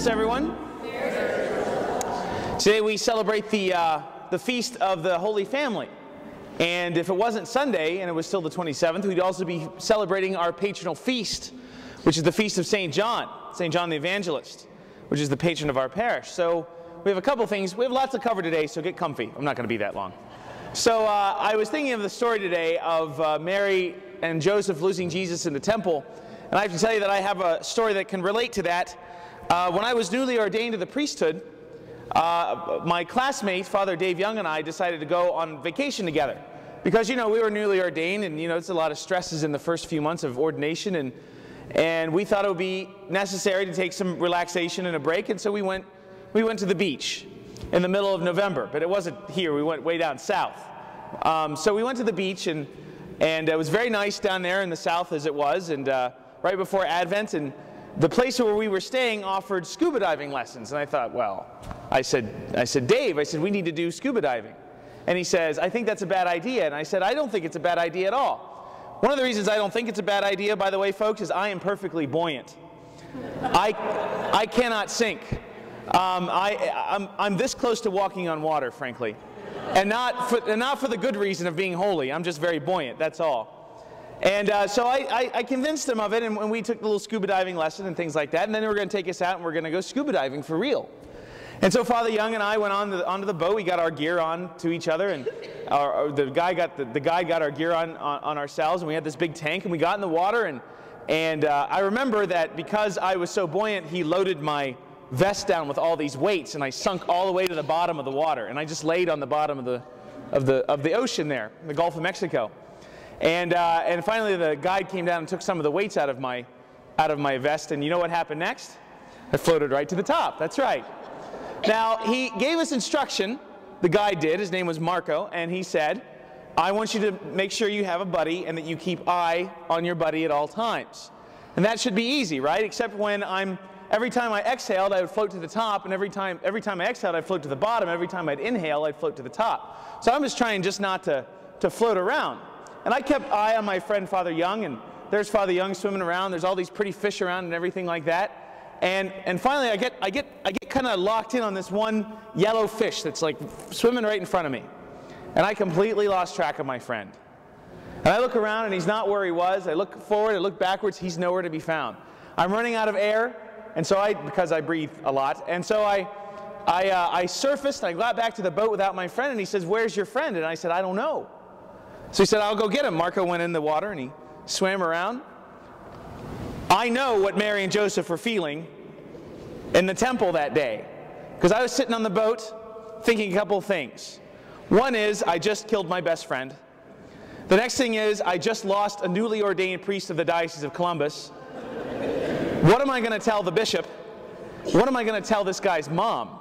Christmas, everyone. Today we celebrate the feast of the Holy Family. And if it wasn't Sunday and it was still the 27th, we'd also be celebrating our patronal feast, which is the feast of St. John the Evangelist, which is the patron of our parish. So we have a couple things. We have lots to cover today, so get comfy. I'm not going to be that long. So I was thinking of the story today of Mary and Joseph losing Jesus in the temple. And I have to tell you that I have a story that can relate to that. When I was newly ordained to the priesthood, my classmate, Father Dave Young, and I decided to go on vacation together. Because, you know, we were newly ordained, and, you know, it's a lot of stresses in the first few months of ordination. And we thought it would be necessary to take some relaxation and a break. And so we went to the beach in the middle of November. But it wasn't here. We went way down south. So we went to the beach, and it was very nice down there in the south as it was. And right before Advent, and the place where we were staying offered scuba diving lessons. And I thought, well, I said, Dave, we need to do scuba diving. And he says, I think that's a bad idea. And I said, I don't think it's a bad idea at all. One of the reasons I don't think it's a bad idea, by the way, folks, is I am perfectly buoyant. I cannot sink. I'm this close to walking on water, frankly. And not for the good reason of being holy. I'm just very buoyant, that's all. And so I convinced him of it, and we took the little scuba diving lesson and things like that, and then they were going to take us out and we're going to go scuba diving for real. And so Father Young and I went onto the boat. We got our gear on to each other, and the guy got our gear on ourselves, and we had this big tank, and we got in the water, and I remember that because I was so buoyant, he loaded my vest down with all these weights, and I sunk all the way to the bottom of the water, and I just laid on the bottom of the ocean there, in the Gulf of Mexico. And finally the guide came down and took some of the weights out of my vest, and you know what happened next? I floated right to the top. That's right. Now, he gave us instruction, the guide did, his name was Marco, and he said, I want you to make sure you have a buddy and that you keep eye on your buddy at all times. And that should be easy, right? Except when every time I exhaled, I would float to the top, and every time I exhaled, I'd float to the bottom. Every time I'd inhale, I'd float to the top. So I'm just trying just not to float around. And I kept eye on my friend Father Young, and there's Father Young swimming around. There's all these pretty fish around and everything like that. And finally, I get kind of locked in on this one yellow fish that's like swimming right in front of me. And I completely lost track of my friend. And I look around, and he's not where he was. I look forward, I look backwards, he's nowhere to be found. I'm running out of air, and so because I breathe a lot, and so I surfaced, and I got back to the boat without my friend, and he says, where's your friend? And I said, I don't know. So he said, I'll go get him. Marco went in the water, and he swam around. I know what Mary and Joseph were feeling in the temple that day, because I was sitting on the boat thinking a couple of things. One is, I just killed my best friend. The next thing is, I just lost a newly ordained priest of the Diocese of Columbus. What am I going to tell the bishop? What am I going to tell this guy's mom?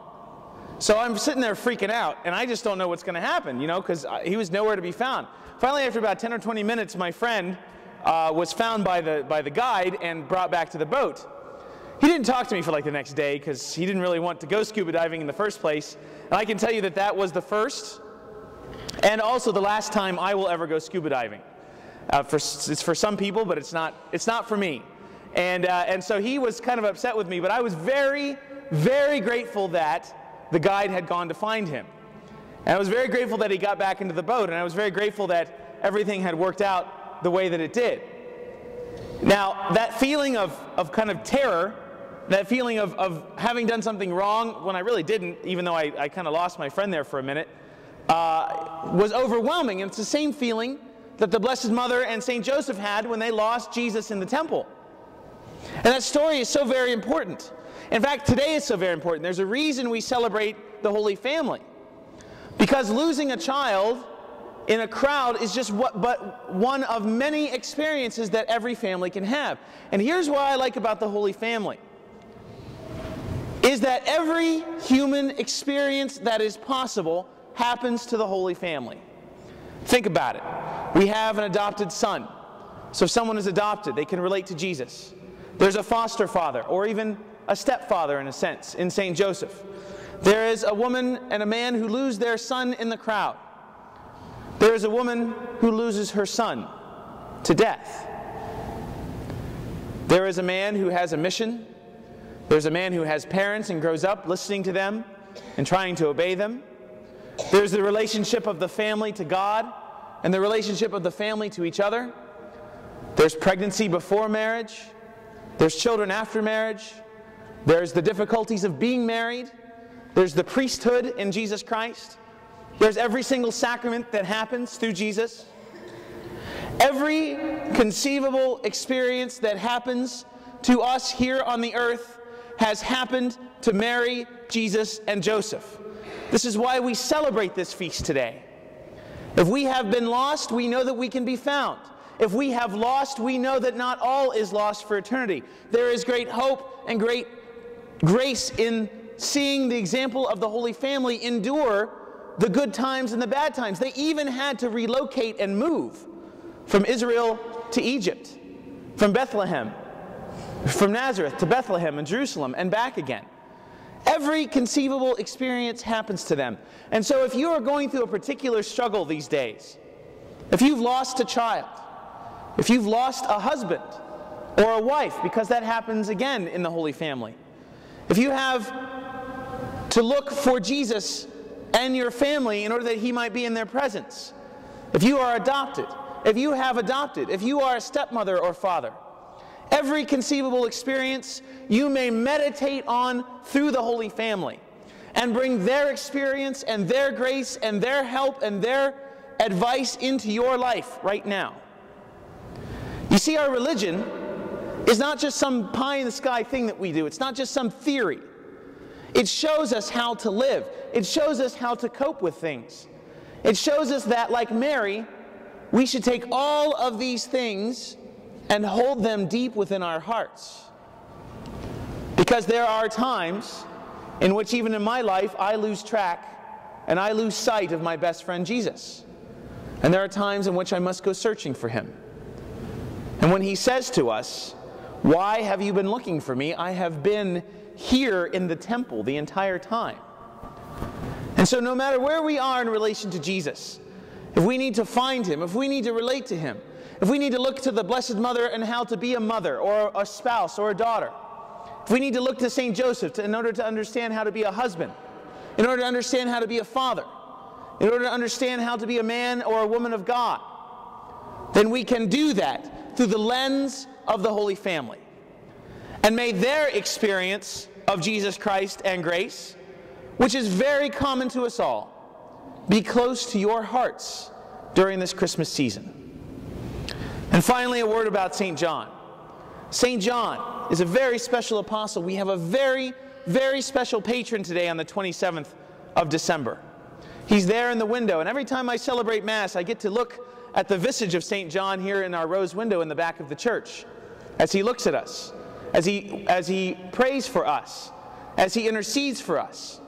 So I'm sitting there freaking out, and I just don't know what's going to happen, you know, because he was nowhere to be found. Finally, after about 10 or 20 minutes, my friend was found by the guide and brought back to the boat. He didn't talk to me for like the next day because he didn't really want to go scuba diving in the first place. And I can tell you that that was the first and also the last time I will ever go scuba diving. It's for some people, but it's not for me. And so he was kind of upset with me, but I was very, very grateful that the guide had gone to find him. And I was very grateful that he got back into the boat, and I was very grateful that everything had worked out the way that it did. Now, that feeling of kind of terror, that feeling of having done something wrong when I really didn't, even though I kind of lost my friend there for a minute, was overwhelming. And it's the same feeling that the Blessed Mother and St. Joseph had when they lost Jesus in the temple. And that story is so very important. In fact, today is so very important. There's a reason we celebrate the Holy Family. Because losing a child in a crowd is just but one of many experiences that every family can have. And here's what I like about the Holy Family, is that every human experience that is possible happens to the Holy Family. Think about it. We have an adopted son. So if someone is adopted, they can relate to Jesus. There's a foster father, or even a stepfather in a sense, in St. Joseph. There is a woman and a man who lose their son in the crowd. There is a woman who loses her son to death. There is a man who has a mission There's a man who has parents and grows up listening to them and trying to obey them. There's the relationship of the family to God and the relationship of the family to each other. There's pregnancy before marriage. There's children after marriage. There's the difficulties of being married. There's the priesthood in Jesus Christ. There's every single sacrament that happens through Jesus. Every conceivable experience that happens to us here on the earth has happened to Mary, Jesus, and Joseph. This is why we celebrate this feast today. If we have been lost, we know that we can be found. If we have lost, we know that not all is lost for eternity. There is great hope and great grace in seeing the example of the Holy Family endure the good times and the bad times. They even had to relocate and move from Israel to Egypt, from Bethlehem, from Nazareth to Bethlehem and Jerusalem and back again. Every conceivable experience happens to them. And so if you are going through a particular struggle these days, if you've lost a child, if you've lost a husband or a wife, because that happens again in the Holy Family, if you have to look for Jesus and your family in order that He might be in their presence, if you are adopted, if you have adopted, if you are a stepmother or father, every conceivable experience you may meditate on through the Holy Family and bring their experience and their grace and their help and their advice into your life right now. You see, our religion is not just some pie-in-the-sky thing that we do. It's not just some theory. It shows us how to live. It shows us how to cope with things. It shows us that, like Mary, we should take all of these things and hold them deep within our hearts. Because there are times in which, even in my life, I lose track and I lose sight of my best friend Jesus. And there are times in which I must go searching for Him. And when He says to us, "Why have you been looking for me? I have been here in the temple the entire time." And so no matter where we are in relation to Jesus, if we need to find Him, if we need to relate to Him, if we need to look to the Blessed Mother and how to be a mother or a spouse or a daughter, if we need to look to St. Joseph in order to understand how to be a husband, in order to understand how to be a father, in order to understand how to be a man or a woman of God, then we can do that through the lens of the Holy Family. And may their experience of Jesus Christ and grace, which is very common to us all, be close to your hearts during this Christmas season. And finally, a word about St. John. St. John is a very special apostle. We have a very, very special patron today on the 27th of December. He's there in the window, and every time I celebrate Mass, I get to look at the visage of St. John here in our rose window in the back of the church, as he looks at us, as he prays for us, as he intercedes for us.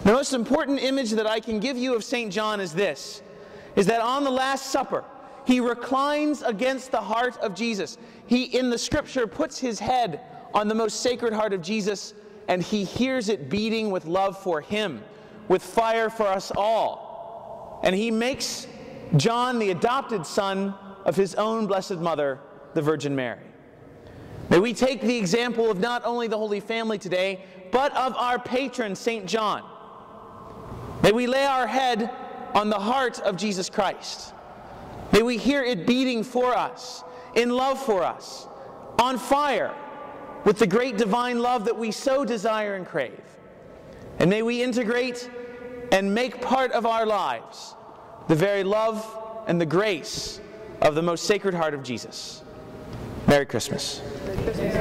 The most important image that I can give you of St. John is this, is that on the Last Supper, he reclines against the heart of Jesus. He, in the Scripture, puts his head on the most sacred heart of Jesus, and he hears it beating with love for him, with fire for us all. And he makes John the adopted son of his own Blessed Mother, the Virgin Mary. May we take the example of not only the Holy Family today, but of our patron, St. John. May we lay our head on the heart of Jesus Christ. May we hear it beating for us, in love for us, on fire, with the great divine love that we so desire and crave. And may we integrate and make part of our lives the very love and the grace of the most sacred heart of Jesus. Merry Christmas. Merry Christmas.